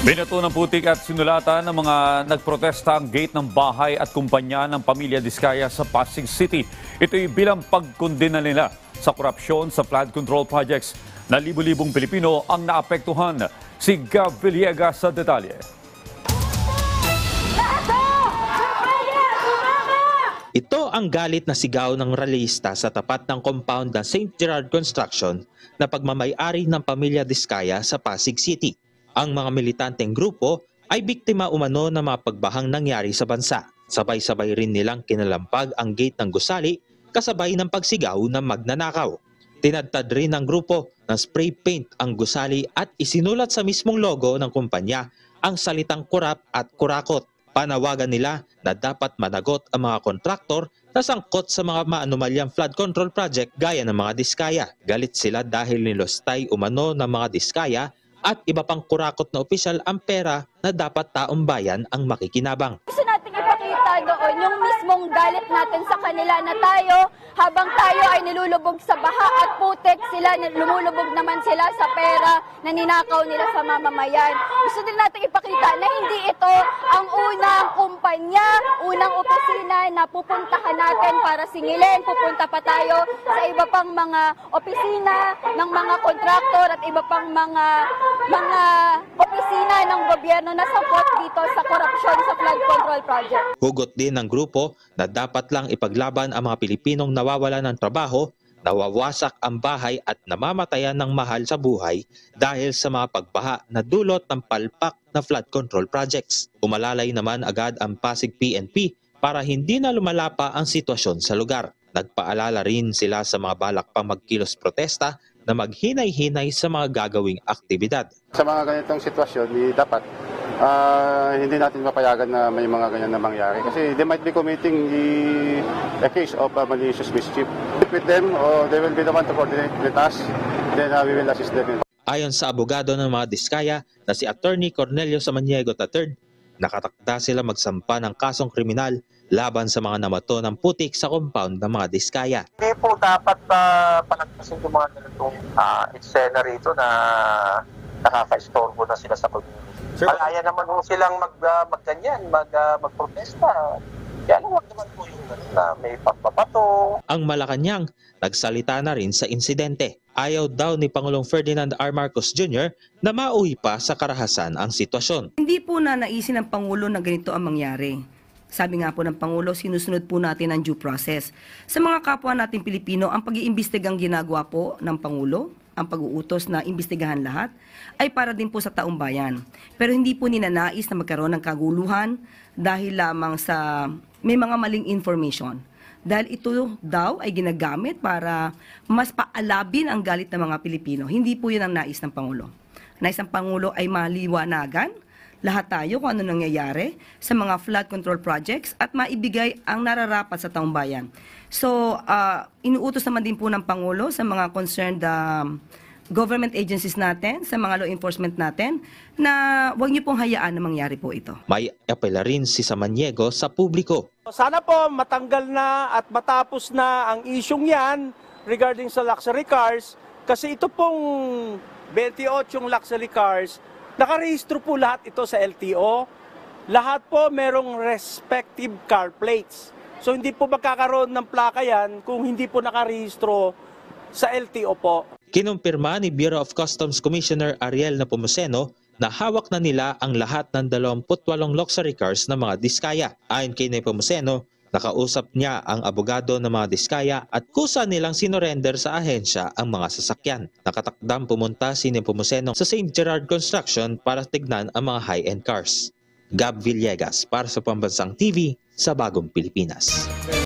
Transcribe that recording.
Binato ng putik at sinulatan ng mga nagprotesta ang gate ng bahay at kumpanya ng pamilya Diskaya sa Pasig City. Ito'y bilang pagkondena nila sa korupsyon sa flood control projects na libu-libong Pilipino ang naapektuhan. Si Gab Villegas sa detalye. Ito ang galit na sigaw ng rallyista sa tapat ng compound ng St. Gerard Construction na pagmamay-ari ng pamilya Diskaya sa Pasig City. Ang mga militanteng grupo ay biktima umano ng mga pagbahang nangyari sa bansa. Sabay-sabay rin nilang kinalampag ang gate ng gusali kasabay ng pagsigaw ng magnanakaw. Tinadtad rin ng grupo ng spray paint ang gusali at isinulat sa mismong logo ng kumpanya ang salitang kurap at kurakot. Panawagan nila na dapat managot ang mga kontraktor na sangkot sa mga maanumalyang flood control project gaya ng mga Diskaya. Galit sila dahil nilostay umano ng mga Diskaya at iba pang kurakot na opisyal ang pera na dapat taong bayan ang makikinabang. Gusto natin ipakita doon yung mismong galit natin sa kanila na tayo, habang tayo ay nilulubog sa baha at putik, sila lumulubog naman sila sa pera na ninakaw nila sa mamamayan. Gusto din natin ipakita na hindi ito ang unang kumpanya, unang opisina na pupuntahan natin para singilin. Pupunta pa tayo sa iba pang mga opisina ng mga kontraktor at iba pang mga opisina ng gobyerno na sangkot dito sa korupsyon sa flood control project. Hugot din ng grupo na dapat lang ipaglaban ang mga Pilipinong nawawala ng trabaho, nawawasak ang bahay at namamatayan ng mahal sa buhay dahil sa mga pagbaha na dulot ng palpak na flood control projects. Umalalay naman agad ang Pasig PNP para hindi na lumala pa ang sitwasyon sa lugar. Nagpaalala rin sila sa mga balak pang magkilos protesta na maghinay-hinay sa mga gagawing aktibidad. Sa mga ganitong sitwasyon, dapat hindi natin mapayagan na may mga ganyan na mangyari. Kasi they might be committing a case of malicious mischief. With them, they will be the one to coordinate with us. Then we will assist them. Ayon sa abogado ng mga Diskaya na si Attorney Cornelio Samaniego III, nakatakda sila magsampa ng kasong kriminal laban sa mga namato ng putik sa compound ng mga Diskaya. Hindi po dapat palagpasin yung mga ganitong eksena rito na nakaka-istorbo na sila sa community. Malaya naman po silang magganyan, magprotesta. Kaya huwag naman po yung na may pagpapato. Ang Malacanang nagsalita na rin sa insidente. Ayaw daw ni Pangulong Ferdinand R. Marcos Jr. na mauwi pa sa karahasan ang sitwasyon. Hindi po na naisin ng Pangulo na ganito ang mangyari. Sabi nga po ng Pangulo, sinusunod po natin ang due process. Sa mga kapwa natin Pilipino, ang pag-iimbestigang ginagawa po ng Pangulo, ang pag-uutos na imbestigahan lahat, ay para din po sa taong bayan. Pero hindi po ninanais na magkaroon ng kaguluhan dahil lamang sa may mga maling information. Dahil ito daw ay ginagamit para mas paalabin ang galit ng mga Pilipino. Hindi po yun ang nais ng Pangulo. Nais ng Pangulo ay maliwanagan lahat tayo kung ano nangyayari sa mga flood control projects at maibigay ang nararapat sa taong bayan. So, inuutos naman din po ng Pangulo sa mga concerned government agencies natin, sa mga law enforcement natin, na huwag niyo pong hayaan na mangyari po ito. May apela rin si Samaniego sa publiko. Sana po matanggal na at matapos na ang isyong yan regarding sa luxury cars kasi ito pong 28 luxury cars, nakarehistro po lahat ito sa LTO. Lahat po merong respective car plates. So hindi po magkakaroon ng plaka yan kung hindi po nakarehistro sa LTO po. Kinumpirma ni Bureau of Customs Commissioner Ariel Nepomuceno na hawak na nila ang lahat ng 28 luxury cars ng mga Diskaya. Ayon kay Nepomuceno, nakausap niya ang abogado ng mga Diskaya at kusa nilang sinorender sa ahensya ang mga sasakyan. Nakatakdang pumunta si Nepomuceno sa St. Gerard Construction para tignan ang mga high-end cars. Gab Villegas para sa Pambansang TV sa Bagong Pilipinas.